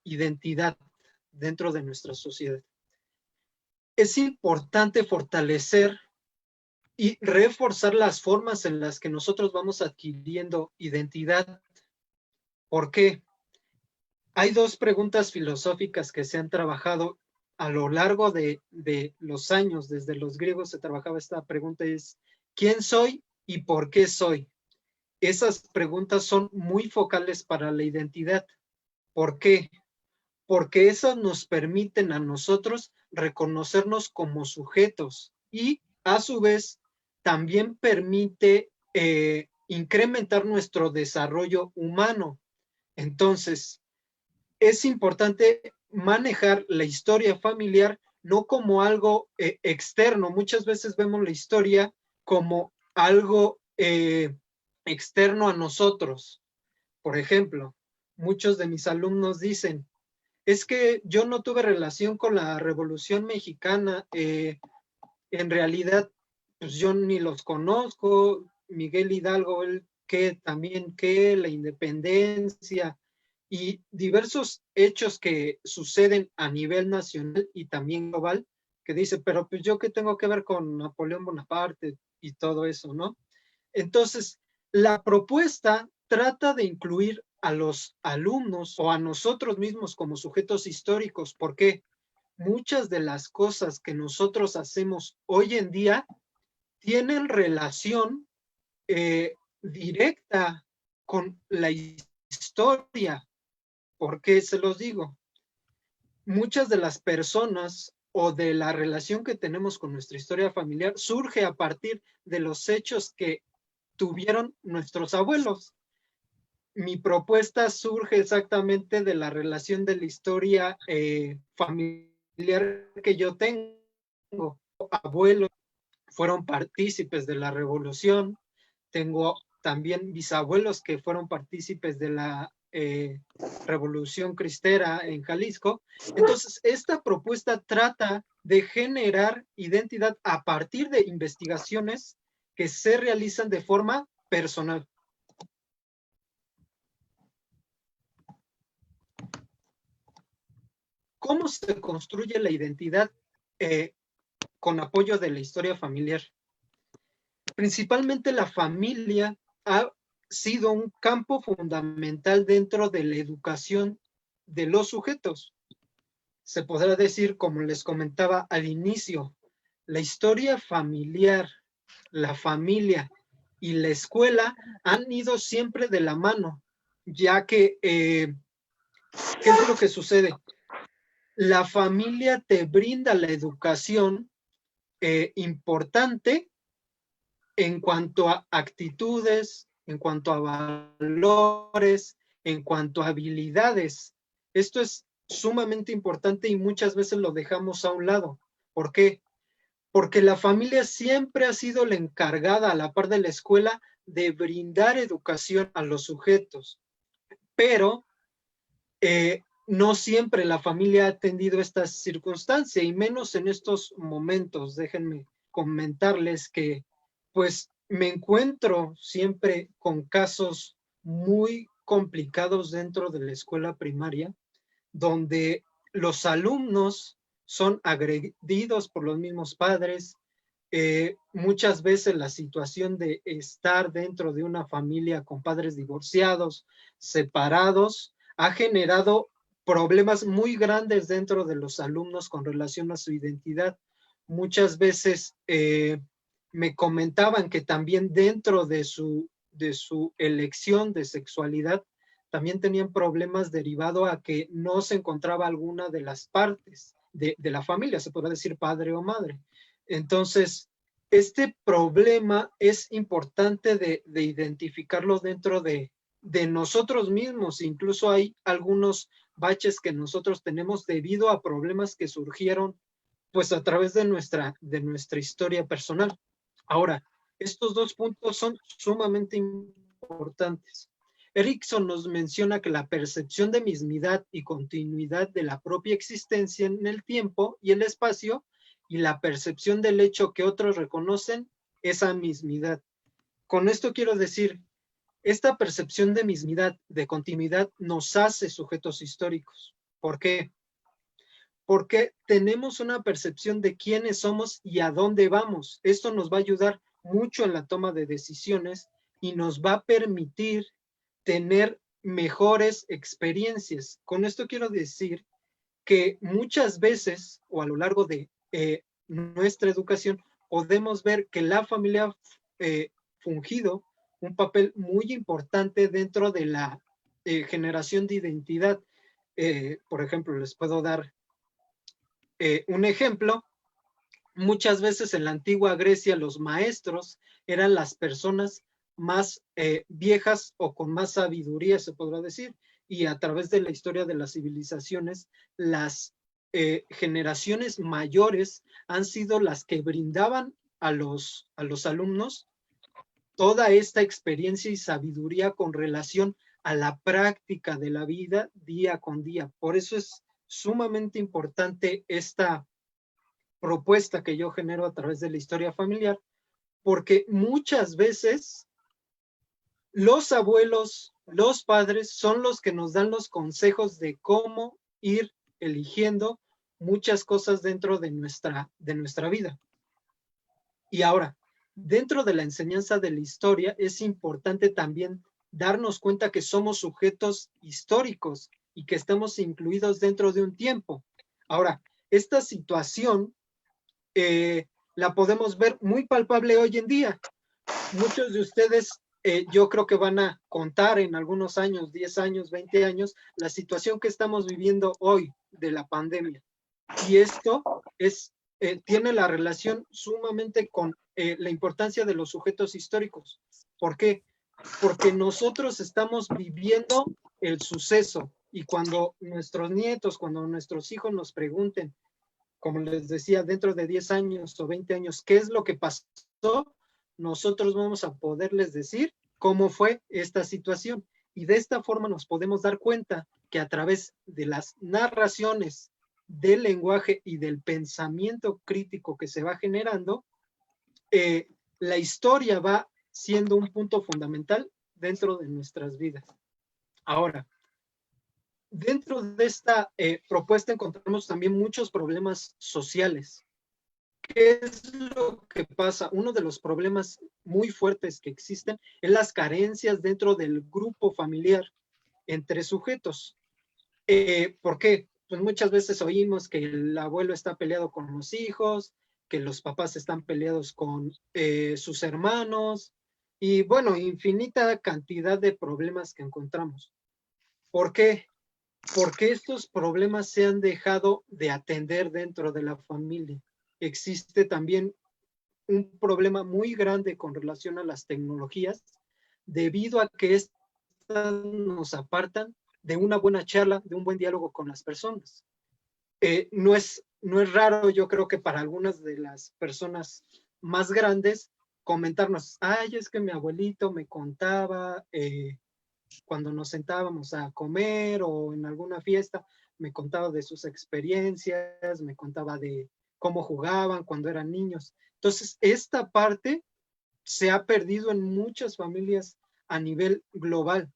identidad dentro de nuestra sociedad. Es importante fortalecer y reforzar las formas en las que nosotros vamos adquiriendo identidad. ¿Por qué? Hay dos preguntas filosóficas que se han trabajado a lo largo de los años. Desde los griegos se trabajaba esta pregunta, es ¿quién soy y por qué soy? Esas preguntas son muy focales para la identidad. ¿Por qué? Porque esas nos permiten a nosotros reconocernos como sujetos y a su vez también permite incrementar nuestro desarrollo humano. Entonces, es importante manejar la historia familiar no como algo externo. Muchas veces vemos la historia como algo externo a nosotros. Por ejemplo, muchos de mis alumnos dicen, es que yo no tuve relación con la Revolución Mexicana, en realidad, pues yo ni los conozco, Miguel Hidalgo, él que también que la independencia y diversos hechos que suceden a nivel nacional y también global, que dice, pero pues yo qué tengo que ver con Napoleón Bonaparte y todo eso, ¿no? Entonces, la propuesta trata de incluir a los alumnos o a nosotros mismos como sujetos históricos, porque muchas de las cosas que nosotros hacemos hoy en día tienen relación directa con la historia. ¿Por qué se los digo? Muchas de las personas o de la relación que tenemos con nuestra historia familiar surge a partir de los hechos que tuvieron nuestros abuelos. Mi propuesta surge exactamente de la relación de la historia familiar que yo tengo. Abuelos fueron partícipes de la revolución, tengo también bisabuelos que fueron partícipes de la revolución cristera en Jalisco. Entonces, esta propuesta trata de generar identidad a partir de investigaciones que se realizan de forma personal. ¿Cómo se construye la identidad con apoyo de la historia familiar? Principalmente la familia ha sido un campo fundamental dentro de la educación de los sujetos. Se podrá decir, como les comentaba al inicio, la historia familiar, la familia y la escuela han ido siempre de la mano, ya que, ¿qué es lo que sucede? La familia te brinda la educación importante en cuanto a actitudes, en cuanto a valores, en cuanto a habilidades. Esto es sumamente importante y muchas veces lo dejamos a un lado. ¿Por qué? Porque la familia siempre ha sido la encargada, a la par de la escuela, de brindar educación a los sujetos. Pero no siempre la familia ha atendido esta circunstancia y menos en estos momentos. Déjenme comentarles que pues me encuentro siempre con casos muy complicados dentro de la escuela primaria, donde los alumnos son agredidos por los mismos padres. Muchas veces la situación de estar dentro de una familia con padres divorciados, separados, ha generado problemas muy grandes dentro de los alumnos con relación a su identidad. Muchas veces me comentaban que también dentro de su elección de sexualidad, también tenían problemas derivado a que no se encontraba alguna de las partes de la familia, se podrá decir padre o madre. Entonces, este problema es importante de identificarlo dentro de nosotros mismos. Incluso hay algunos baches que nosotros tenemos debido a problemas que surgieron pues a través de nuestra historia personal. Ahora, estos dos puntos son sumamente importantes. Erikson nos menciona que la percepción de mismidad y continuidad de la propia existencia en el tiempo y el espacio y la percepción del hecho que otros reconocen esa mismidad. Con esto quiero decir esta percepción de mismidad, de continuidad, nos hace sujetos históricos. ¿Por qué? Porque tenemos una percepción de quiénes somos y a dónde vamos. Esto nos va a ayudar mucho en la toma de decisiones y nos va a permitir tener mejores experiencias. Con esto quiero decir que muchas veces, o a lo largo de nuestra educación, podemos ver que la familia ha fungido un papel muy importante dentro de la generación de identidad. Por ejemplo, les puedo dar un ejemplo. Muchas veces en la antigua Grecia los maestros eran las personas más viejas o con más sabiduría, se podrá decir, y a través de la historia de las civilizaciones, las generaciones mayores han sido las que brindaban a los alumnos toda esta experiencia y sabiduría con relación a la práctica de la vida día con día. Por eso es sumamente importante esta propuesta que yo genero a través de la historia familiar, porque muchas veces los abuelos, los padres son los que nos dan los consejos de cómo ir eligiendo muchas cosas dentro de nuestra vida. Y ahora, dentro de la enseñanza de la historia es importante también darnos cuenta que somos sujetos históricos y que estamos incluidos dentro de un tiempo. Ahora, esta situación la podemos ver muy palpable hoy en día. Muchos de ustedes yo creo que van a contar en algunos años, 10 años, 20 años, la situación que estamos viviendo hoy de la pandemia. Y esto tiene la relación sumamente con la importancia de los sujetos históricos. ¿Por qué? Porque nosotros estamos viviendo el suceso y cuando nuestros nietos, cuando nuestros hijos nos pregunten, como les decía, dentro de 10 años o 20 años, ¿qué es lo que pasó? Nosotros vamos a poderles decir cómo fue esta situación. Y de esta forma nos podemos dar cuenta que a través de las narraciones, del lenguaje y del pensamiento crítico que se va generando, la historia va siendo un punto fundamental dentro de nuestras vidas. Ahora, dentro de esta propuesta encontramos también muchos problemas sociales. ¿Qué es lo que pasa? Uno de los problemas muy fuertes que existen es las carencias dentro del grupo familiar entre sujetos. ¿Por qué? Pues muchas veces oímos que el abuelo está peleado con los hijos, que los papás están peleados con sus hermanos y bueno, infinita cantidad de problemas que encontramos. ¿Por qué? Porque estos problemas se han dejado de atender dentro de la familia. Existe también un problema muy grande con relación a las tecnologías, debido a que estas nos apartan de una buena charla, de un buen diálogo con las personas. No es raro, yo creo que para algunas de las personas más grandes, comentarnos, ay, es que mi abuelito me contaba cuando nos sentábamos a comer o en alguna fiesta, me contaba de sus experiencias, me contaba de cómo jugaban cuando eran niños. Entonces, esta parte se ha perdido en muchas familias a nivel global.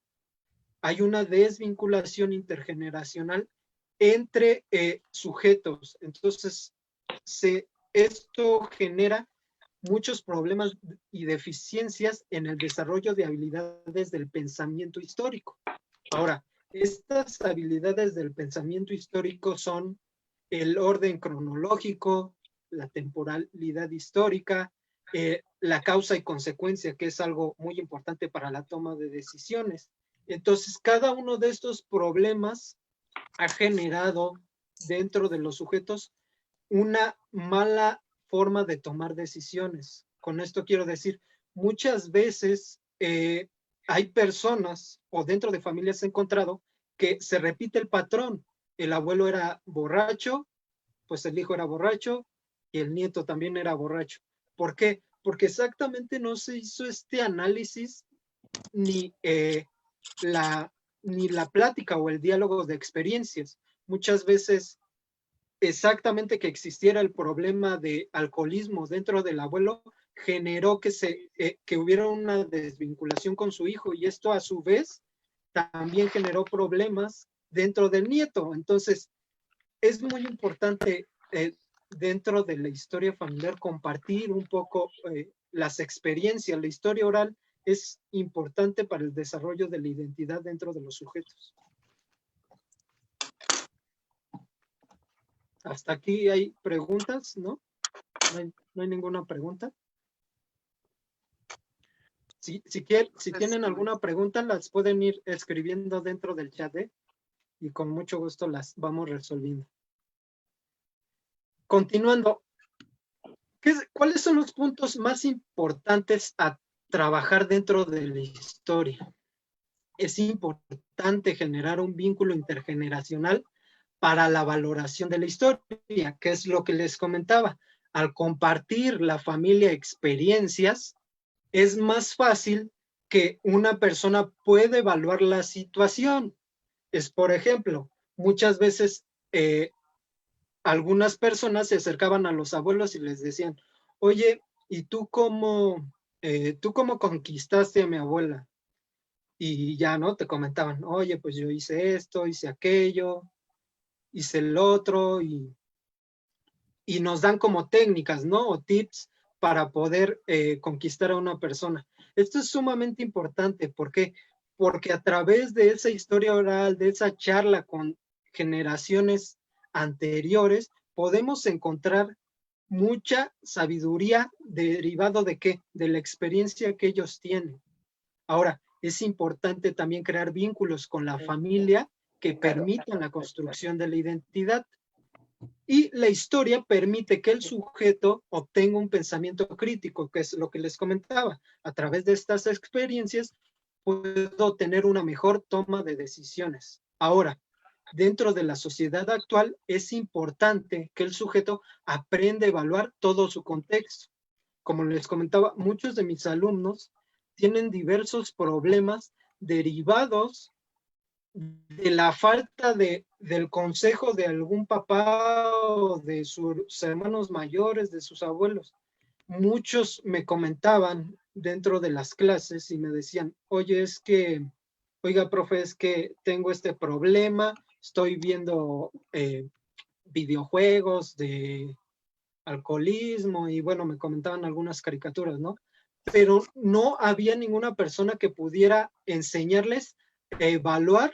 Hay una desvinculación intergeneracional entre sujetos. Entonces, esto genera muchos problemas y deficiencias en el desarrollo de habilidades del pensamiento histórico. Ahora, estas habilidades del pensamiento histórico son el orden cronológico, la temporalidad histórica, la causa y consecuencia, que es algo muy importante para la toma de decisiones. Entonces, cada uno de estos problemas ha generado dentro de los sujetos una mala forma de tomar decisiones. Con esto quiero decir, muchas veces hay personas o dentro de familias he encontrado que se repite el patrón. El abuelo era borracho, pues el hijo era borracho y el nieto también era borracho. ¿Por qué? Porque exactamente no se hizo este análisis ni ni la plática o el diálogo de experiencias. Muchas veces exactamente que existiera el problema de alcoholismo dentro del abuelo, generó que hubiera una desvinculación con su hijo, y esto a su vez también generó problemas dentro del nieto. Entonces, es muy importante dentro de la historia familiar compartir un poco las experiencias. La historia oral es importante para el desarrollo de la identidad dentro de los sujetos. Hasta aquí hay preguntas, ¿no? No hay ninguna pregunta. Si tienen alguna pregunta, las pueden ir escribiendo dentro del chat, y con mucho gusto las vamos resolviendo. Continuando, ¿cuáles son los puntos más importantes a trabajar dentro de la historia? Es importante generar un vínculo intergeneracional para la valoración de la historia, que es lo que les comentaba. Al compartir la familia experiencias, es más fácil que una persona pueda evaluar la situación. Es, por ejemplo, muchas veces algunas personas se acercaban a los abuelos y les decían, oye, ¿y tú cómo conquistaste a mi abuela? Y ya, ¿no? Te comentaban, oye, pues yo hice esto, hice aquello, hice el otro, y nos dan como técnicas, ¿no? O tips para poder conquistar a una persona. Esto es sumamente importante. ¿Por qué? Porque a través de esa historia oral, de esa charla con generaciones anteriores, podemos encontrar mucha sabiduría derivado de qué? De la experiencia que ellos tienen. Ahora, es importante también crear vínculos con la familia que permitan la construcción de la identidad. Y la historia permite que el sujeto obtenga un pensamiento crítico, que es lo que les comentaba. A través de estas experiencias puedo tener una mejor toma de decisiones. Ahora, dentro de la sociedad actual es importante que el sujeto aprenda a evaluar todo su contexto. Como les comentaba, muchos de mis alumnos tienen diversos problemas derivados de la falta del consejo de algún papá o de sus hermanos mayores, de sus abuelos. Muchos me comentaban dentro de las clases y me decían, oiga, profe, es que tengo este problema, estoy viendo videojuegos de alcoholismo, y bueno, me comentaban algunas caricaturas, ¿no? Pero no había ninguna persona que pudiera enseñarles a evaluar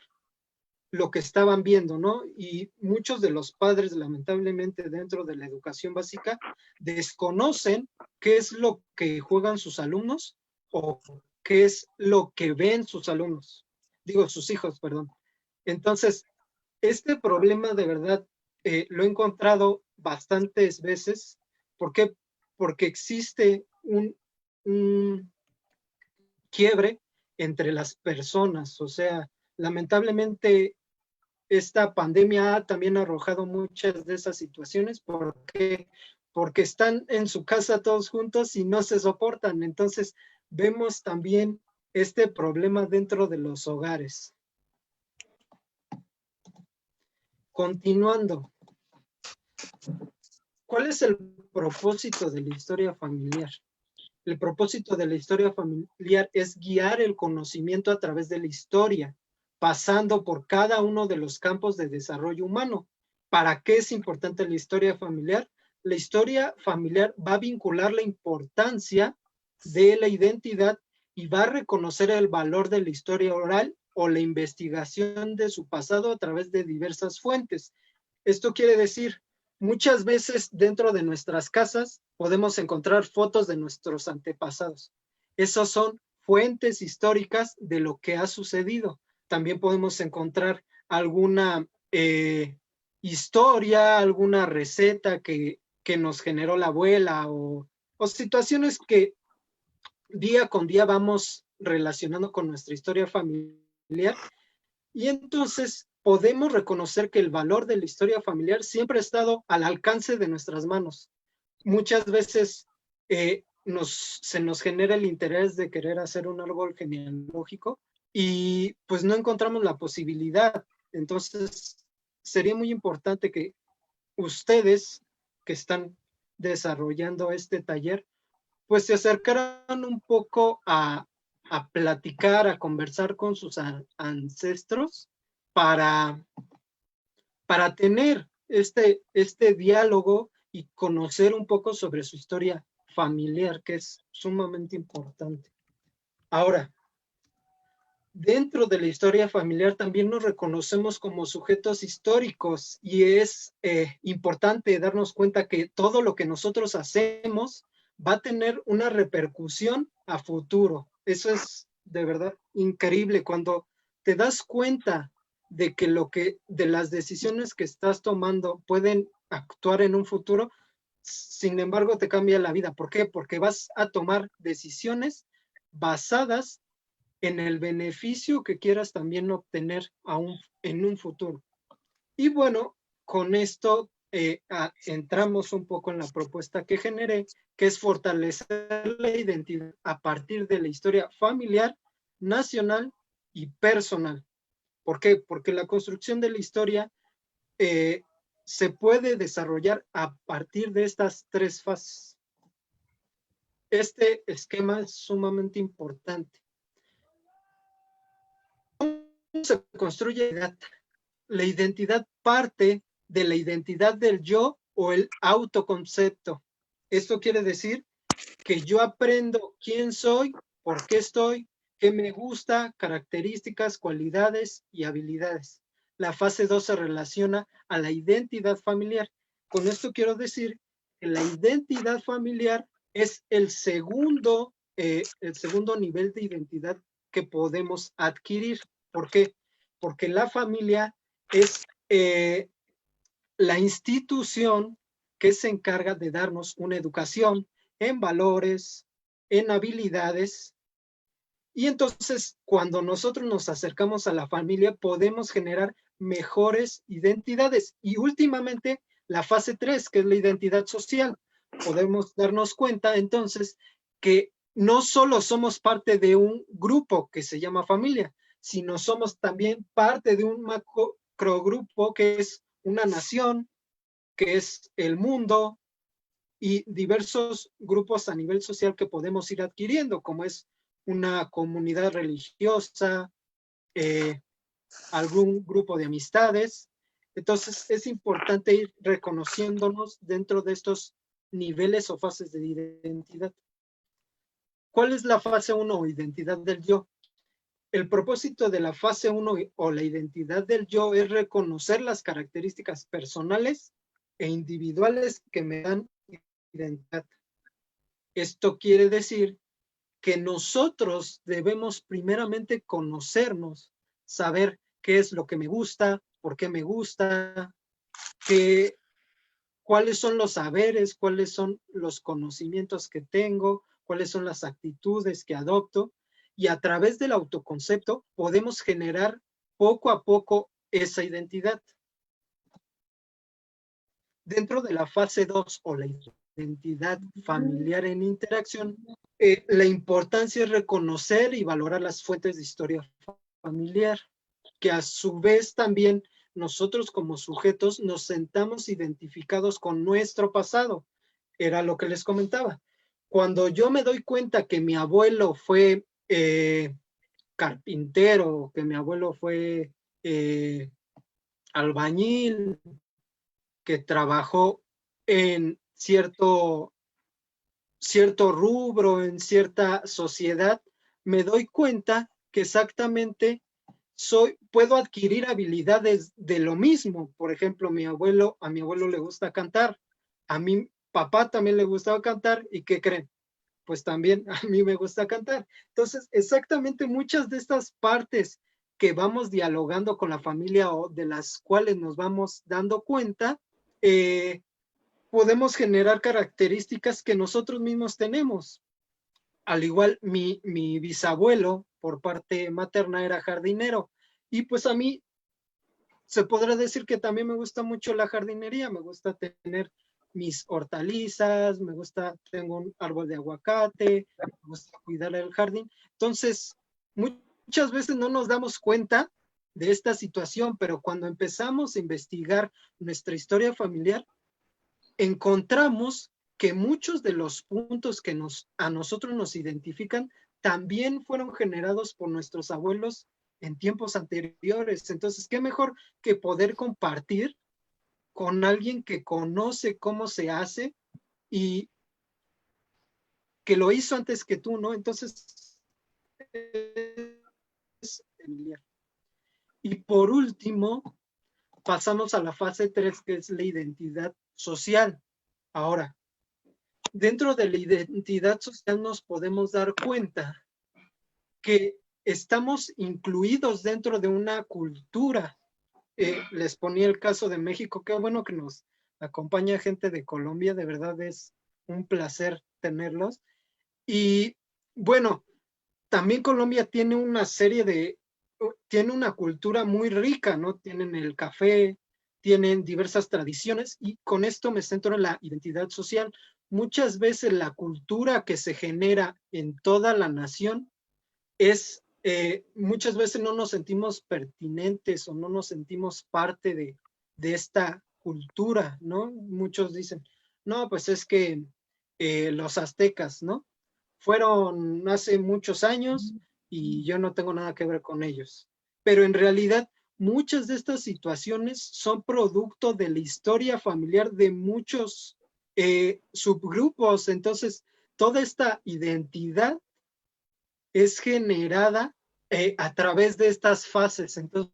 lo que estaban viendo, ¿no? Y muchos de los padres, lamentablemente, dentro de la educación básica, desconocen qué es lo que juegan sus alumnos o qué es lo que ven sus alumnos, digo, sus hijos, perdón. Entonces, este problema de verdad lo he encontrado bastantes veces. ¿Por qué? Porque existe un quiebre entre las personas. O sea, lamentablemente esta pandemia ha también arrojado muchas de esas situaciones. ¿Por qué? Porque están en su casa todos juntos y no se soportan. Entonces, vemos también este problema dentro de los hogares. Continuando, ¿cuál es el propósito de la historia familiar? El propósito de la historia familiar es guiar el conocimiento a través de la historia, pasando por cada uno de los campos de desarrollo humano. ¿Para qué es importante la historia familiar? La historia familiar va a vincular la importancia de la identidad y va a reconocer el valor de la historia oral o la investigación de su pasado a través de diversas fuentes. Esto quiere decir, muchas veces dentro de nuestras casas podemos encontrar fotos de nuestros antepasados. Esas son fuentes históricas de lo que ha sucedido. También podemos encontrar alguna historia, alguna receta que nos generó la abuela, o situaciones que día con día vamos relacionando con nuestra historia familiar. Y entonces podemos reconocer que el valor de la historia familiar siempre ha estado al alcance de nuestras manos. Muchas veces se nos genera el interés de querer hacer un árbol genealógico y pues no encontramos la posibilidad. Entonces sería muy importante que ustedes que están desarrollando este taller pues se acercaran un poco a platicar, a conversar con sus ancestros para, para tener este diálogo y conocer un poco sobre su historia familiar, que es sumamente importante. Ahora, dentro de la historia familiar también nos reconocemos como sujetos históricos y es importante darnos cuenta que todo lo que nosotros hacemos va a tener una repercusión a futuro. Eso es de verdad increíble cuando te das cuenta de que de las decisiones que estás tomando pueden actuar en un futuro, sin embargo te cambia la vida. ¿Por qué? Porque vas a tomar decisiones basadas en el beneficio que quieras también obtener en un futuro. Y bueno, con esto entramos un poco en la propuesta que generé, que es fortalecer la identidad a partir de la historia familiar, nacional y personal. ¿Por qué? Porque la construcción de la historia se puede desarrollar a partir de estas tres fases. Este esquema es sumamente importante. Se construye la identidad parte de la identidad del yo o el autoconcepto. Esto quiere decir que yo aprendo quién soy, por qué estoy, qué me gusta, características, cualidades y habilidades. La fase 2 se relaciona a la identidad familiar. Con esto quiero decir que la identidad familiar es el segundo nivel de identidad que podemos adquirir. ¿Por qué? Porque la familia es la institución que se encarga de darnos una educación en valores, en habilidades. Y entonces, cuando nosotros nos acercamos a la familia, podemos generar mejores identidades. Y últimamente, la fase 3, que es la identidad social, podemos darnos cuenta entonces que no solo somos parte de un grupo que se llama familia, sino somos también parte de un macrogrupo que es una nación, que es el mundo y diversos grupos a nivel social que podemos ir adquiriendo, como es una comunidad religiosa, algún grupo de amistades. Entonces es importante ir reconociéndonos dentro de estos niveles o fases de identidad. ¿Cuál es la fase 1 o identidad del yo? El propósito de la fase 1 o la identidad del yo es reconocer las características personales e individuales que me dan identidad. Esto quiere decir que nosotros debemos primeramente conocernos, saber qué es lo que me gusta, por qué me gusta, cuáles son los saberes, cuáles son los conocimientos que tengo, cuáles son las actitudes que adopto, y a través del autoconcepto podemos generar poco a poco esa identidad. Dentro de la fase 2 o la identidad familiar en interacción, la importancia es reconocer y valorar las fuentes de historia familiar, que a su vez también nosotros como sujetos nos sentamos identificados con nuestro pasado. Era lo que les comentaba. Cuando yo me doy cuenta que mi abuelo fue carpintero, que mi abuelo fue albañil, que trabajó en cierto rubro, en cierta sociedad, me doy cuenta que exactamente puedo adquirir habilidades de lo mismo. Por ejemplo, a mi abuelo le gusta cantar, a mi papá también le gustaba cantar, ¿y qué creen? Pues también a mí me gusta cantar. Entonces, exactamente muchas de estas partes que vamos dialogando con la familia o de las cuales nos vamos dando cuenta, podemos generar características que nosotros mismos tenemos. Al igual, mi bisabuelo, por parte materna, era jardinero. Y pues a mí se podrá decir que también me gusta mucho la jardinería, me gusta tener mis hortalizas, tengo un árbol de aguacate, me gusta cuidar el jardín. Entonces, muchas veces no nos damos cuenta de esta situación, pero cuando empezamos a investigar nuestra historia familiar, encontramos que muchos de los puntos que a nosotros nos identifican también fueron generados por nuestros abuelos en tiempos anteriores. Entonces, ¿qué mejor que poder compartir con alguien que conoce cómo se hace y que lo hizo antes que tú, ¿no? Entonces, y por último, pasamos a la fase 3, que es la identidad social. Ahora, dentro de la identidad social nos podemos dar cuenta que estamos incluidos dentro de una cultura. Les ponía el caso de México, qué bueno que nos acompaña gente de Colombia, de verdad es un placer tenerlos. Y bueno, también Colombia tiene tiene una cultura muy rica, ¿no? Tienen el café, tienen diversas tradiciones y con esto me centro en la identidad social. Muchas veces la cultura que se genera en toda la nación muchas veces no nos sentimos pertinentes o no nos sentimos parte de esta cultura, ¿no? Muchos dicen, no, pues es que los aztecas, ¿no? Fueron hace muchos años y yo no tengo nada que ver con ellos. Pero en realidad, muchas de estas situaciones son producto de la historia familiar de muchos subgrupos. Entonces, toda esta identidad es generada a través de estas fases. Entonces,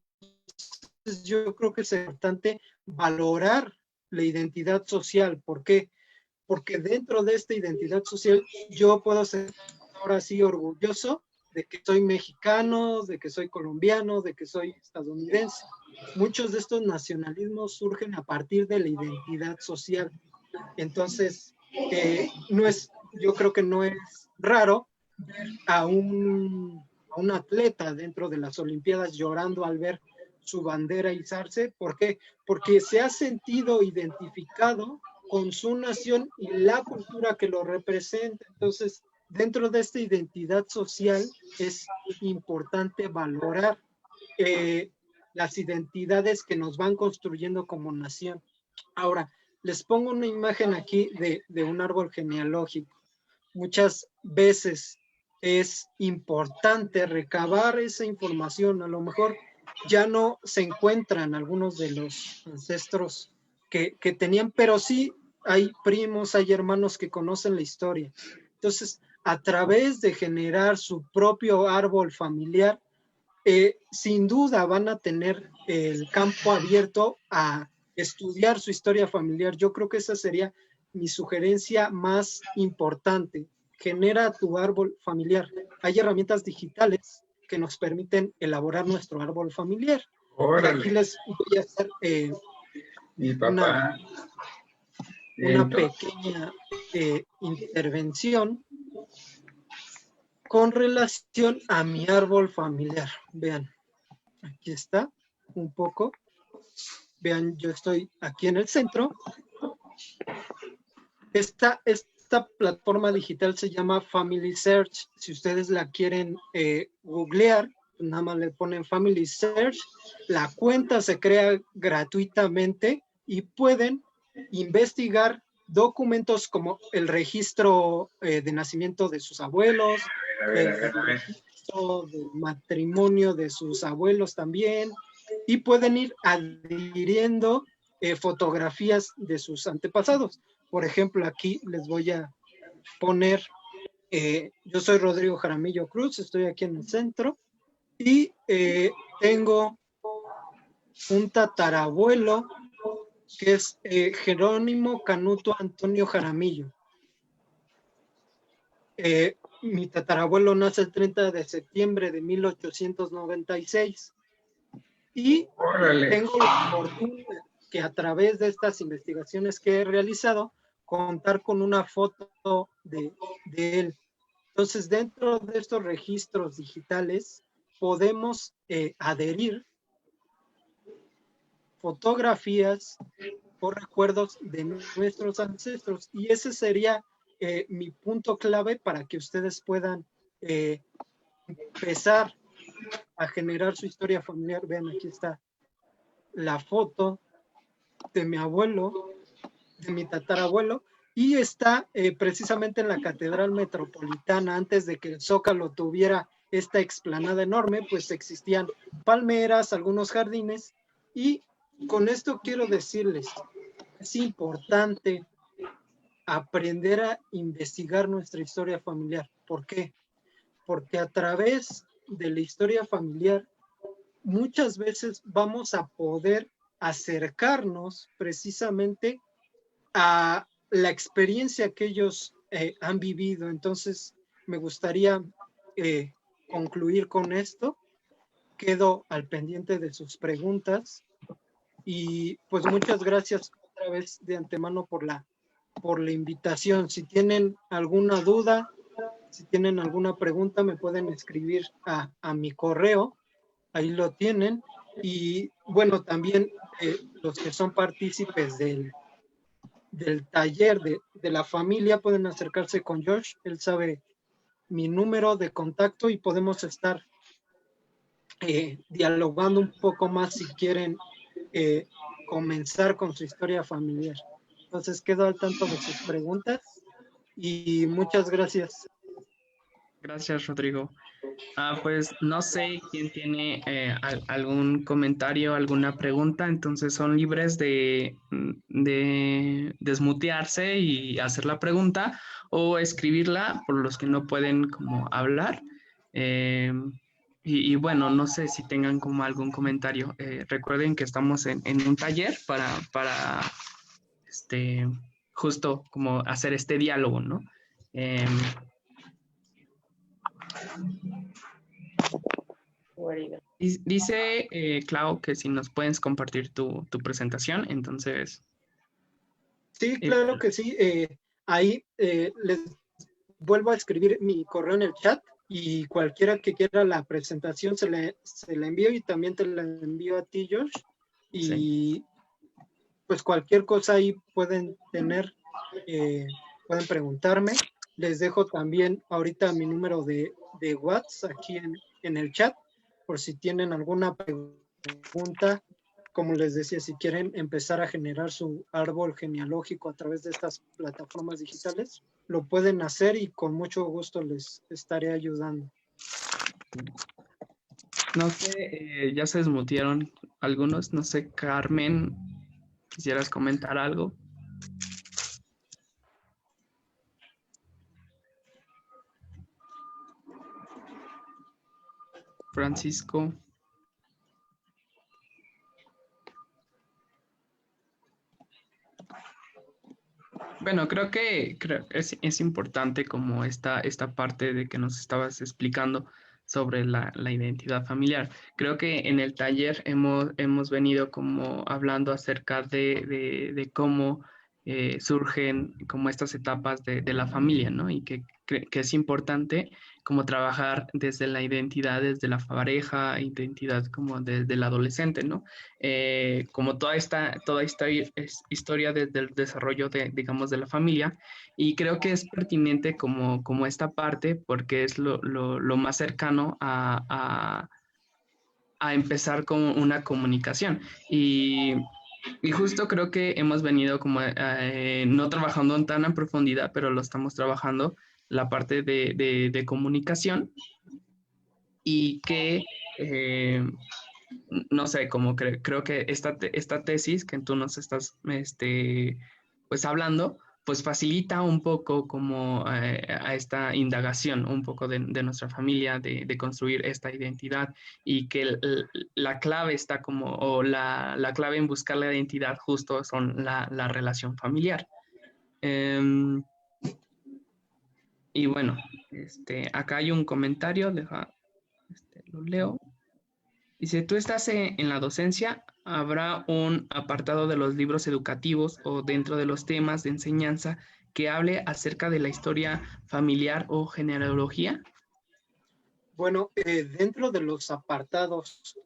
yo creo que es importante valorar la identidad social. ¿Por qué? Porque dentro de esta identidad social yo puedo ser ahora sí orgulloso de que soy mexicano, de que soy colombiano, de que soy estadounidense. Muchos de estos nacionalismos surgen a partir de la identidad social. Entonces, yo creo que no es raro ver a un atleta dentro de las Olimpiadas llorando al ver su bandera izarse. ¿Por qué? Porque se ha sentido identificado con su nación y la cultura que lo representa. Entonces, dentro de esta identidad social es importante valorar las identidades que nos van construyendo como nación. Ahora, les pongo una imagen aquí de un árbol genealógico. Muchas veces es importante recabar esa información. A lo mejor ya no se encuentran algunos de los ancestros que tenían, pero sí hay primos, hay hermanos que conocen la historia. Entonces, a través de generar su propio árbol familiar, sin duda van a tener el campo abierto a estudiar su historia familiar. Yo creo que esa sería mi sugerencia más importante. Genera tu árbol familiar. Hay herramientas digitales que nos permiten elaborar nuestro árbol familiar. Y aquí Órale. les voy a hacer Mi papá. una pequeña intervención con relación a mi árbol familiar. Vean, aquí está un poco. Vean, yo estoy aquí en el centro. Esta plataforma digital se llama Family Search. Si ustedes la quieren googlear, nada más le ponen Family Search. La cuenta se crea gratuitamente y pueden investigar documentos como el registro de nacimiento de sus abuelos, el registro del matrimonio de sus abuelos también, y pueden ir adhiriendo fotografías de sus antepasados. Por ejemplo, aquí les voy a poner, yo soy Rodrigo Jaramillo Cruz, estoy aquí en el centro y tengo un tatarabuelo que es Jerónimo Canuto Antonio Jaramillo. Mi tatarabuelo nace el 30 de septiembre de 1896 y Órale. tengo la fortuna que a través de estas investigaciones que he realizado, contar con una foto de él. Entonces, dentro de estos registros digitales, podemos adherir fotografías o recuerdos de nuestros ancestros. Y ese sería mi punto clave para que ustedes puedan empezar a generar su historia familiar. Vean, aquí está la foto de mi abuelo, de mi tatarabuelo, y está precisamente en la Catedral Metropolitana. Antes de que el Zócalo tuviera esta explanada enorme, pues existían palmeras, algunos jardines, y con esto quiero decirles, es importante aprender a investigar nuestra historia familiar. ¿Por qué? Porque a través de la historia familiar muchas veces vamos a poder acercarnos precisamente a la experiencia que ellos han vivido. Entonces, me gustaría concluir con esto. Quedo al pendiente de sus preguntas y pues muchas gracias otra vez de antemano por la invitación. Si tienen alguna duda, si tienen alguna pregunta, me pueden escribir a mi correo, ahí lo tienen. Y bueno, también los que son partícipes del taller de la familia pueden acercarse con Josh, él sabe mi número de contacto y podemos estar dialogando un poco más si quieren comenzar con su historia familiar. Entonces quedo al tanto de sus preguntas y muchas gracias. Gracias, Rodrigo. Pues no sé quién tiene algún comentario, alguna pregunta, entonces son libres de desmutearse y hacer la pregunta o escribirla por los que no pueden como hablar. Y bueno, no sé si tengan como algún comentario. Recuerden que estamos en un taller para justo como hacer este diálogo, ¿no? Dice Clau que si nos puedes compartir tu presentación, entonces... Sí, claro que sí. Ahí les vuelvo a escribir mi correo en el chat y cualquiera que quiera la presentación se la envío y también te la envío a ti, Josh. Y sí, pues cualquier cosa ahí pueden tener, pueden preguntarme. Les dejo también ahorita mi número de WhatsApp aquí en el chat por si tienen alguna pregunta. Como les decía, si quieren empezar a generar su árbol genealógico a través de estas plataformas digitales, lo pueden hacer y con mucho gusto les estaré ayudando. No sé, ya se desmutearon algunos, no sé, Carmen, ¿quisieras comentar algo? Francisco. Bueno, creo que es importante como esta parte de que nos estabas explicando sobre la identidad familiar. Creo que en el taller hemos venido como hablando acerca de cómo surgen como estas etapas de la familia, ¿no? Y que es importante como trabajar desde la identidad, desde la pareja, identidad como desde el adolescente, ¿no? Como toda esta historia desde el desarrollo digamos, de la familia, y creo que es pertinente como esta parte porque es lo más cercano a empezar con una comunicación. Y justo creo que hemos venido como no trabajando tan en profundidad, pero lo estamos trabajando la parte de comunicación y que no sé, como creo que esta tesis que tú nos estás pues hablando, pues facilita un poco como a esta indagación, un poco de nuestra familia, de construir esta identidad y que la clave está como, o la clave en buscar la identidad justo son la relación familiar. Y bueno, acá hay un comentario, lo leo. Dice, tú estás en la docencia, ¿habrá un apartado de los libros educativos o dentro de los temas de enseñanza que hable acerca de la historia familiar o genealogía? Bueno, dentro de los apartados,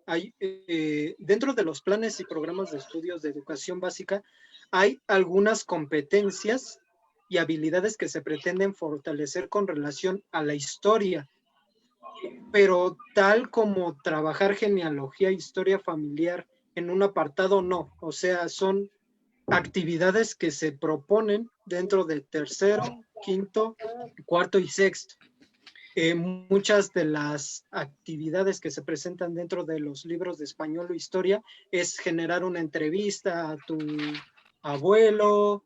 dentro de los planes y programas de estudios de educación básica, hay algunas competencias y habilidades que se pretenden fortalecer con relación a la historia, pero tal como trabajar genealogía, historia familiar en un apartado, no. O sea, son actividades que se proponen dentro del tercero, quinto, cuarto y sexto. Muchas de las actividades que se presentan dentro de los libros de español o historia es generar una entrevista a tu abuelo,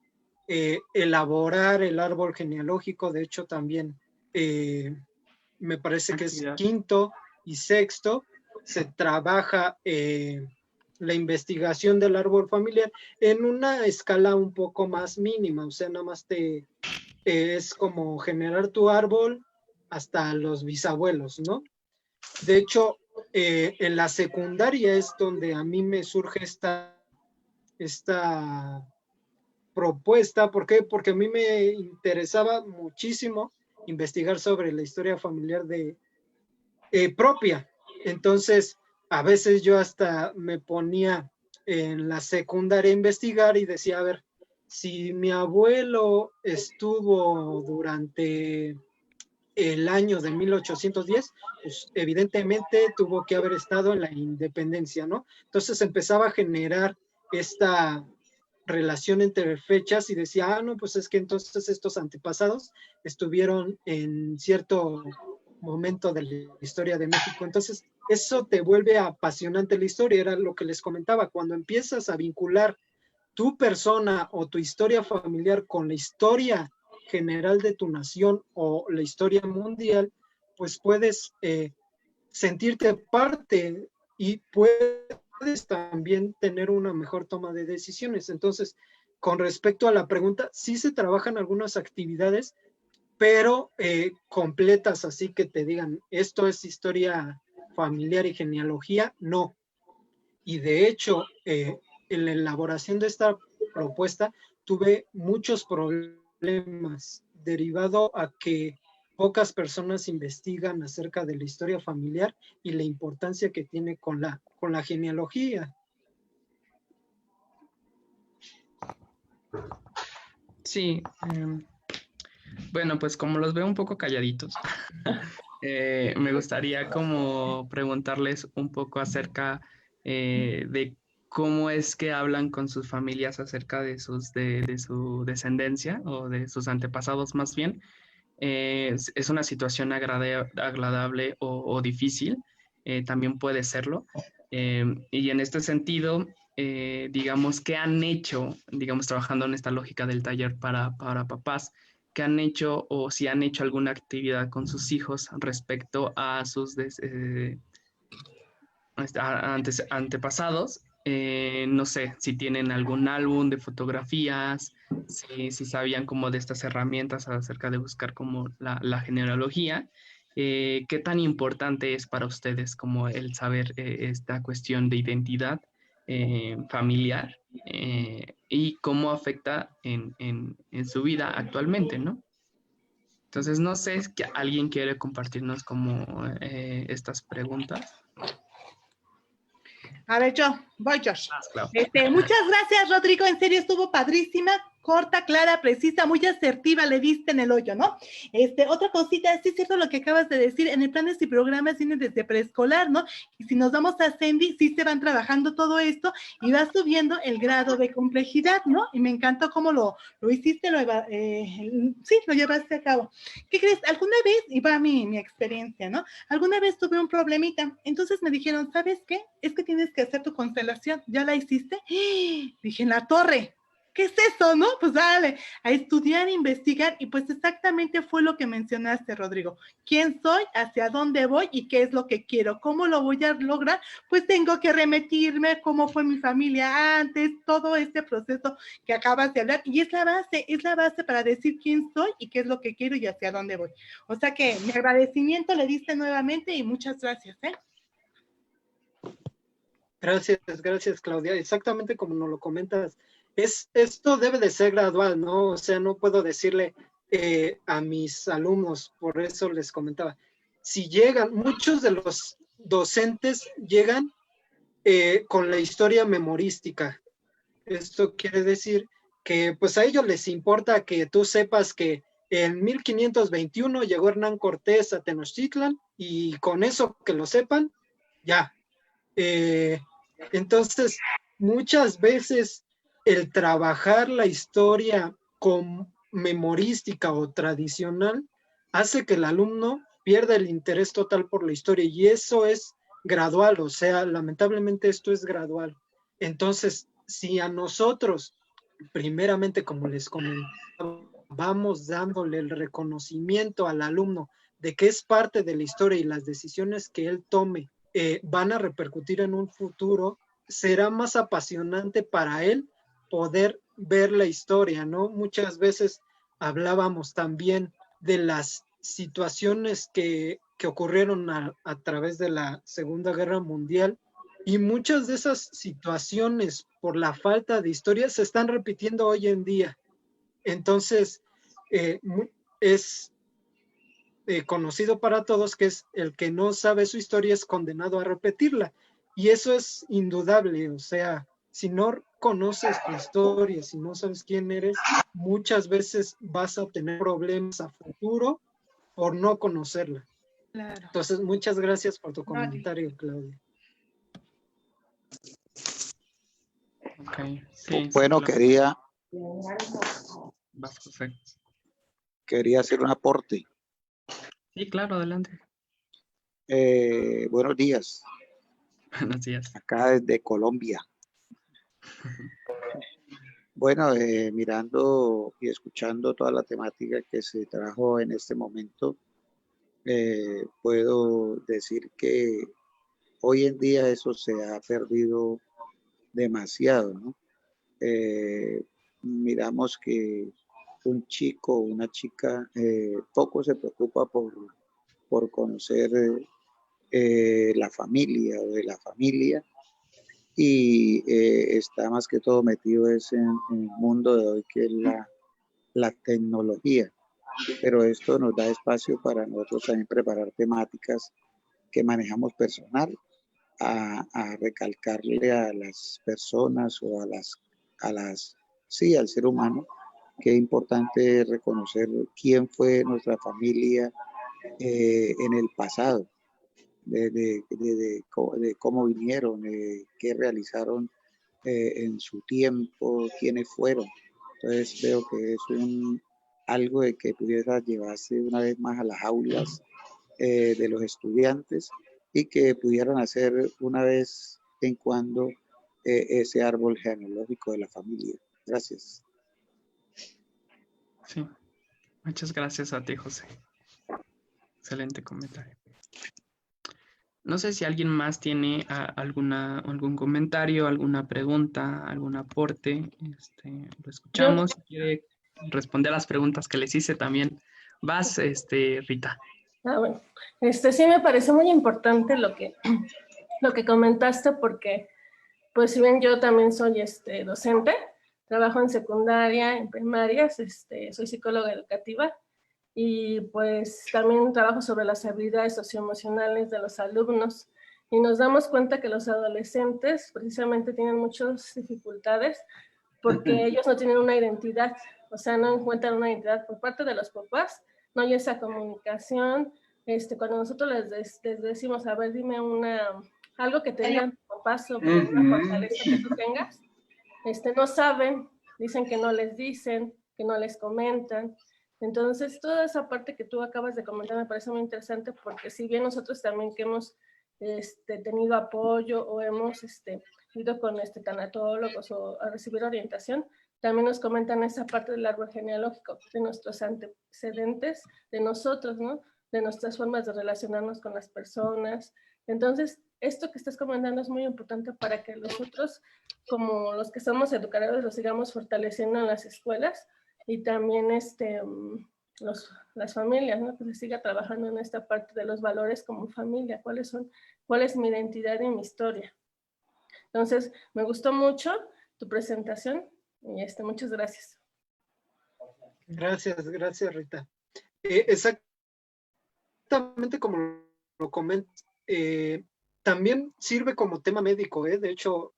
elaborar el árbol genealógico. De hecho, también me parece que es quinto y sexto, se trabaja la investigación del árbol familiar en una escala un poco más mínima, o sea, nada más es como generar tu árbol hasta los bisabuelos, ¿no? De hecho, en la secundaria es donde a mí me surge esta propuesta. ¿Por qué? Porque a mí me interesaba muchísimo investigar sobre la historia familiar propia. Entonces, a veces yo hasta me ponía en la secundaria a investigar y decía, a ver, si mi abuelo estuvo durante el año de 1810, pues evidentemente tuvo que haber estado en la independencia, ¿no? Entonces empezaba a generar esta relación entre fechas y decía, no, pues es que entonces estos antepasados estuvieron en cierto momento de la historia de México. Entonces, eso te vuelve apasionante la historia, era lo que les comentaba, cuando empiezas a vincular tu persona o tu historia familiar con la historia general de tu nación o la historia mundial, pues puedes sentirte parte y puedes también tener una mejor toma de decisiones. Entonces, con respecto a la pregunta, sí se trabajan algunas actividades, pero completas, así que te digan, esto es historia familiar y genealogía, no. Y de hecho, en la elaboración de esta propuesta, tuve muchos problemas derivado a que pocas personas investigan acerca de la historia familiar y la importancia que tiene con la genealogía. Sí, bueno, pues como los veo un poco calladitos, me gustaría como preguntarles un poco acerca de cómo es que hablan con sus familias acerca de su descendencia o de sus antepasados más bien. Es una situación agradable o difícil, también puede serlo. Y en este sentido, digamos, ¿qué han hecho, digamos, trabajando en esta lógica del taller para papás? ¿Qué han hecho o si han hecho alguna actividad con sus hijos respecto a sus antepasados? No sé si tienen algún álbum de fotografías, si sabían como de estas herramientas acerca de buscar como la genealogía. ¿Qué tan importante es para ustedes como el saber esta cuestión de identidad familiar y cómo afecta en su vida actualmente, ¿no? Entonces, no sé si alguien quiere compartirnos como estas preguntas. A ver, voy, Josh. Claro. Muchas gracias, Rodrigo. En serio, estuvo padrísima, corta, clara, precisa, muy asertiva, le diste en el hoyo, ¿no? Otra cosita, sí es cierto lo que acabas de decir, en el planes y programas vienen desde preescolar, ¿no? Y si nos vamos a Sendy, sí se van trabajando todo esto y va subiendo el grado de complejidad, ¿no? Y me encantó cómo lo hiciste, sí, lo llevaste a cabo. ¿Qué crees? Alguna vez, y va mi experiencia, ¿no? Alguna vez tuve un problemita, entonces me dijeron, ¿sabes qué? Es que tienes que hacer tu constelación, ¿ya la hiciste? Dije, en la torre, ¿qué es eso, no? Pues dale, a estudiar, investigar, y pues exactamente fue lo que mencionaste, Rodrigo. ¿Quién soy? ¿Hacia dónde voy? ¿Y qué es lo que quiero? ¿Cómo lo voy a lograr? Pues tengo que remitirme, cómo fue mi familia antes, todo este proceso que acabas de hablar, y es la base para decir quién soy y qué es lo que quiero y hacia dónde voy. O sea que mi agradecimiento le diste nuevamente y muchas gracias, ¿eh? Gracias, Claudia. Exactamente como nos lo comentas, esto debe de ser gradual, ¿no? O sea, no puedo decirle a mis alumnos, por eso les comentaba, si llegan, muchos de los docentes llegan con la historia memorística. Esto quiere decir que pues a ellos les importa que tú sepas que en 1521 llegó Hernán Cortés a Tenochtitlan y con eso que lo sepan, ya. Entonces, muchas veces el trabajar la historia memorística o tradicional hace que el alumno pierda el interés total por la historia, y eso es gradual, o sea, lamentablemente esto es gradual. Entonces, si a nosotros, primeramente, como les comentaba, vamos dándole el reconocimiento al alumno de que es parte de la historia y las decisiones que él tome van a repercutir en un futuro, será más apasionante para él poder ver la historia, ¿no? Muchas veces hablábamos también de las situaciones que ocurrieron a través de la Segunda Guerra Mundial, y muchas de esas situaciones por la falta de historia se están repitiendo hoy en día. Entonces, es conocido para todos que es el que no sabe su historia es condenado a repetirla. Y eso es indudable. O sea, si no conoces tu historia, si no sabes quién eres, muchas veces vas a tener problemas a futuro por no conocerla. Claro. Entonces, muchas gracias por tu comentario, Claudia. Okay. Sí, bueno, sí, claro. José. Quería hacer un aporte. Sí, claro, adelante. Buenos días. Buenos días. Acá desde Colombia. Bueno, mirando y escuchando toda la temática que se trajo en este momento, puedo decir que hoy en día eso se ha perdido demasiado, ¿no? Miramos que un chico o una chica poco se preocupa por conocer la familia o de la familia, y está más que todo metido en el mundo de hoy, que es la tecnología. Pero esto nos da espacio para nosotros también preparar temáticas que manejamos personal, a recalcarle a las personas o sí, al ser humano, que es importante reconocer quién fue nuestra familia en el pasado, de cómo vinieron, qué realizaron en su tiempo, quiénes fueron. Entonces veo que es algo de que pudiera llevarse una vez más a las aulas de los estudiantes, y que pudieran hacer una vez en cuando ese árbol genealógico de la familia. Gracias. Sí, muchas gracias a ti, José. Excelente comentario. No sé si alguien más tiene algún comentario, alguna pregunta, algún aporte. Lo escuchamos. Si quiere responder a las preguntas que les hice también. Vas, Rita. Bueno, sí me parece muy importante lo que comentaste, porque pues si bien yo también soy docente, trabajo en secundaria, en primarias, soy psicóloga educativa, y pues también trabajo sobre las habilidades socioemocionales de los alumnos, y nos damos cuenta que los adolescentes precisamente tienen muchas dificultades porque ellos no tienen una identidad, o sea, no encuentran una identidad por parte de los papás, no hay esa comunicación. Cuando nosotros les decimos, a ver, dime algo que te digan tus papás sobre una fortaleza que tú tengas, no saben, dicen que no les dicen, que no les comentan. Entonces, toda esa parte que tú acabas de comentar me parece muy interesante, porque si bien nosotros también que hemos tenido apoyo o hemos ido con tanatólogos o a recibir orientación, también nos comentan esa parte del árbol genealógico, de nuestros antecedentes, de nosotros, ¿no? De nuestras formas de relacionarnos con las personas. Entonces, esto que estás comentando es muy importante para que nosotros, como los que somos educadores, lo sigamos fortaleciendo en las escuelas, y también las familias, ¿no? Que se siga trabajando en esta parte de los valores como familia, cuál es mi identidad y mi historia. Entonces, me gustó mucho tu presentación, y muchas gracias. Gracias, Rita. Exactamente como lo comentas, también sirve como tema médico, de hecho,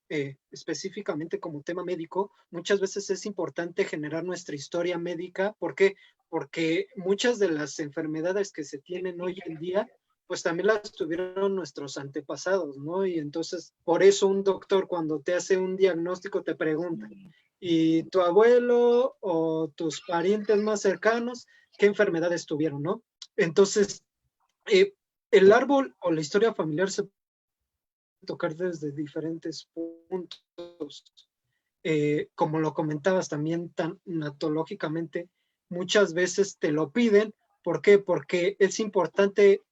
específicamente como tema médico, muchas veces es importante generar nuestra historia médica. ¿Por qué? Porque muchas de las enfermedades que se tienen hoy en día, pues también las tuvieron nuestros antepasados, ¿no? Y entonces, por eso un doctor cuando te hace un diagnóstico te pregunta, y tu abuelo o tus parientes más cercanos, qué enfermedades tuvieron, ¿no? Entonces, el árbol o la historia familiar se puede tocar desde diferentes puntos. Como lo comentabas también tanatológicamente, muchas veces te lo piden. ¿Por qué? Porque es importante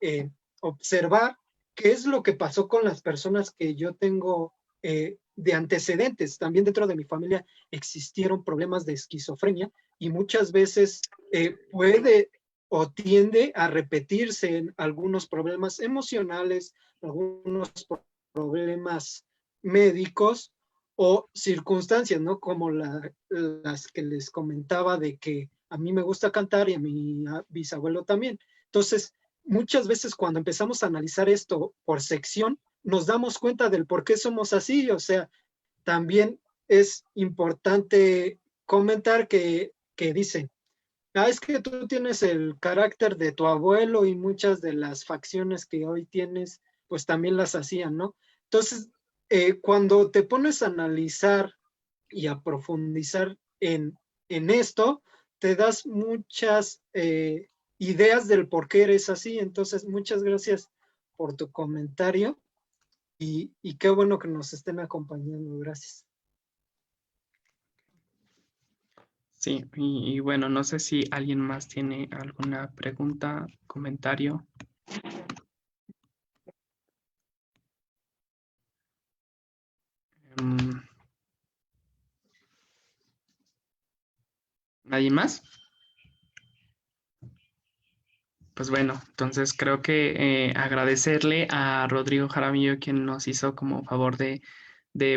observar qué es lo que pasó con las personas que yo tengo de antecedentes. También dentro de mi familia existieron problemas de esquizofrenia y muchas veces puede o tiende a repetirse en algunos problemas emocionales, algunos problemas médicos o circunstancias, ¿no? Como las que les comentaba de que a mí me gusta cantar y a mi bisabuelo también. Entonces, muchas veces cuando empezamos a analizar esto por sección, nos damos cuenta del por qué somos así. O sea, también es importante comentar que dicen, es que tú tienes el carácter de tu abuelo y muchas de las facciones que hoy tienes, pues también las hacían, ¿no? Entonces, cuando te pones a analizar y a profundizar en esto, te das muchas ideas del por qué eres así. Entonces, muchas gracias por tu comentario y qué bueno que nos estén acompañando. Gracias. Sí, y bueno, no sé si alguien más tiene alguna pregunta, comentario. ¿Nadie más? Pues bueno, entonces creo que agradecerle a Rodrigo Jaramillo quien nos hizo como favor de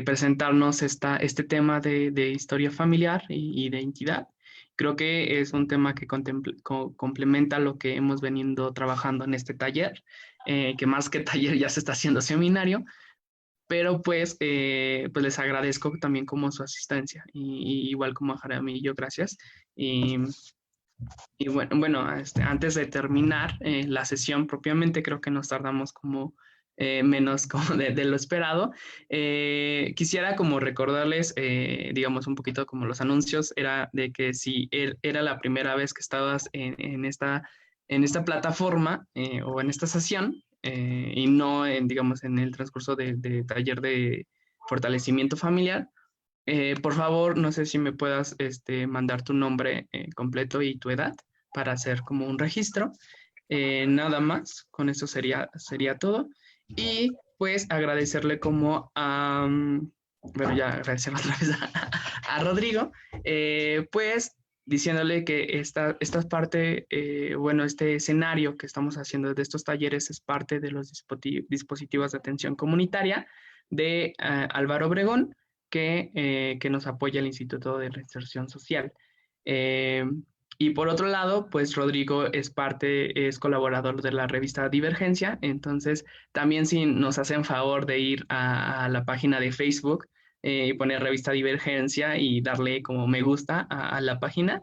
presentarnos este tema de historia familiar y identidad. Creo que es un tema que complementa lo que hemos venido trabajando en este taller, que más que taller ya se está haciendo seminario, pero pues les agradezco también como su asistencia, y igual como a Jaramillo, gracias. Y bueno, antes de terminar la sesión propiamente, creo que nos tardamos como menos como de lo esperado. Quisiera como recordarles, digamos, un poquito como los anuncios, era de que si era la primera vez que estabas en esta plataforma o en esta sesión, y no, digamos, en el transcurso de taller de fortalecimiento familiar, por favor, no sé si me puedas mandar tu nombre completo y tu edad para hacer como un registro. Nada más, con eso sería todo. Y pues agradecerle como a, bueno, ya agradecer otra vez a Rodrigo, pues diciéndole que esta parte, bueno, este escenario que estamos haciendo de estos talleres es parte de los dispositivos de atención comunitaria de Álvaro Obregón, que nos apoya el Instituto de Reinserción Social. Y por otro lado, pues Rodrigo es colaborador de la revista Divergencia, entonces también si nos hacen favor de ir a la página de Facebook y poner revista Divergencia y darle como me gusta a la página.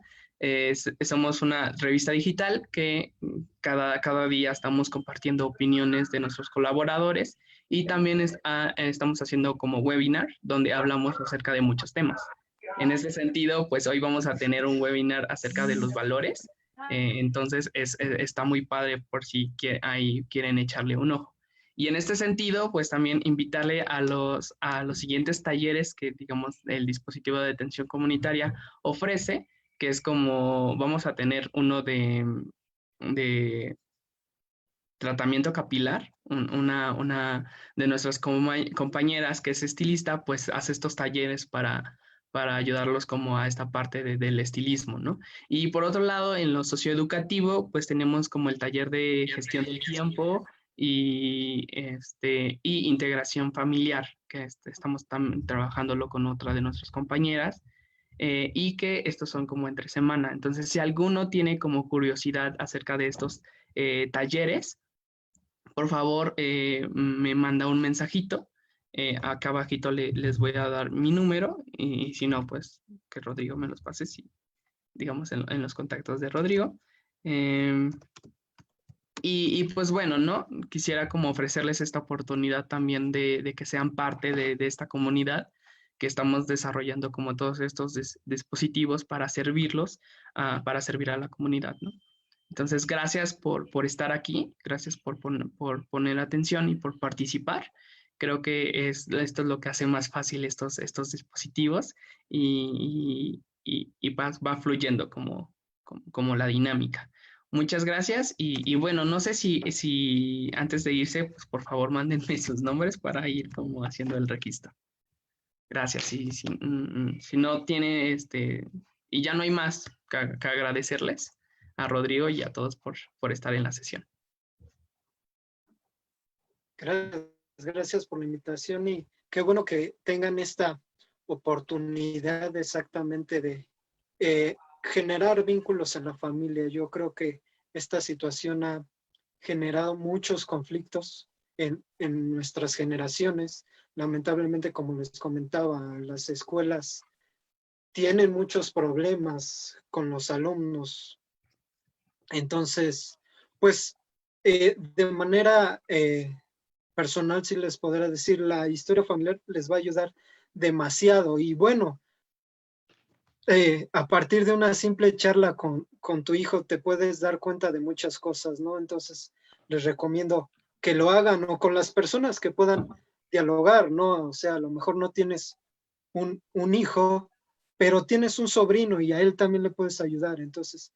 Somos una revista digital que cada día estamos compartiendo opiniones de nuestros colaboradores, y también estamos haciendo como webinar donde hablamos acerca de muchos temas. En ese sentido, pues hoy vamos a tener un webinar acerca de los valores, entonces está muy padre por si quieren echarle un ojo. Y en este sentido, pues también invitarle a los siguientes talleres que, digamos, el dispositivo de atención comunitaria ofrece, que es como vamos a tener uno de tratamiento capilar. Una de nuestras compañeras que es estilista, pues hace estos talleres para ayudarlos como a esta parte del estilismo, ¿no? Y por otro lado, en lo socioeducativo, pues tenemos como el taller de gestión del tiempo y integración familiar, que estamos trabajándolo con otra de nuestras compañeras, y que estos son como entre semana. Entonces, si alguno tiene como curiosidad acerca de estos talleres, por favor, me manda un mensajito. Acá abajito les voy a dar mi número, y si no, pues que Rodrigo me los pase, digamos, en los contactos de Rodrigo. Y pues bueno, ¿no? Quisiera como ofrecerles esta oportunidad también de que sean parte de esta comunidad, que estamos desarrollando como todos estos dispositivos para servirlos, para servir a la comunidad, ¿no? Entonces, gracias por estar aquí, gracias por poner atención y por participar. Creo que esto es lo que hace más fácil estos dispositivos y va fluyendo como la dinámica. Muchas gracias y bueno, no sé si antes de irse, pues por favor mándenme sus nombres para ir como haciendo el registro. Gracias. Si no tiene y ya no hay más que agradecerles a Rodrigo y a todos por estar en la sesión. Gracias por la invitación y qué bueno que tengan esta oportunidad exactamente de generar vínculos en la familia. Yo creo que esta situación ha generado muchos conflictos en nuestras generaciones. Lamentablemente, como les comentaba, las escuelas tienen muchos problemas con los alumnos. Entonces, pues, de manera personal, sí les podré decir, la historia familiar les va a ayudar demasiado. Y bueno, a partir de una simple charla con tu hijo, te puedes dar cuenta de muchas cosas, ¿no? Entonces, les recomiendo que lo hagan o con las personas que puedan dialogar, ¿no? O sea, a lo mejor no tienes un hijo, pero tienes un sobrino y a él también le puedes ayudar. Entonces,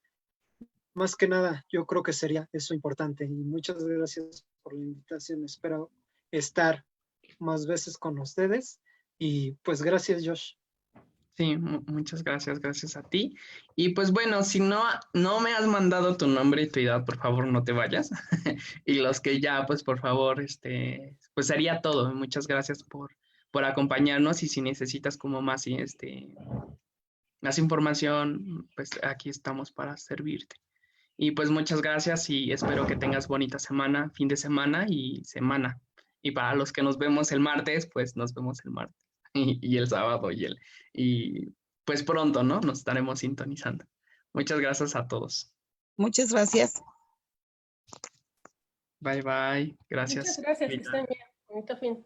más que nada, yo creo que sería eso importante. Y muchas gracias por la invitación. Espero estar más veces con ustedes. Y pues gracias, Josh. Sí, muchas gracias, gracias a ti. Y pues bueno, si no me has mandado tu nombre y tu edad, por favor no te vayas. Y los que ya, pues por favor, pues sería todo. Muchas gracias por acompañarnos y si necesitas como más información, pues aquí estamos para servirte. Y pues muchas gracias y espero que tengas bonita semana, fin de semana y semana. Y para los que nos vemos el martes, pues nos vemos el martes y el sábado y pues pronto, ¿no? Nos estaremos sintonizando. Muchas gracias a todos. Muchas gracias. Bye, bye. Gracias. Muchas gracias, que estén bien. Bonito fin.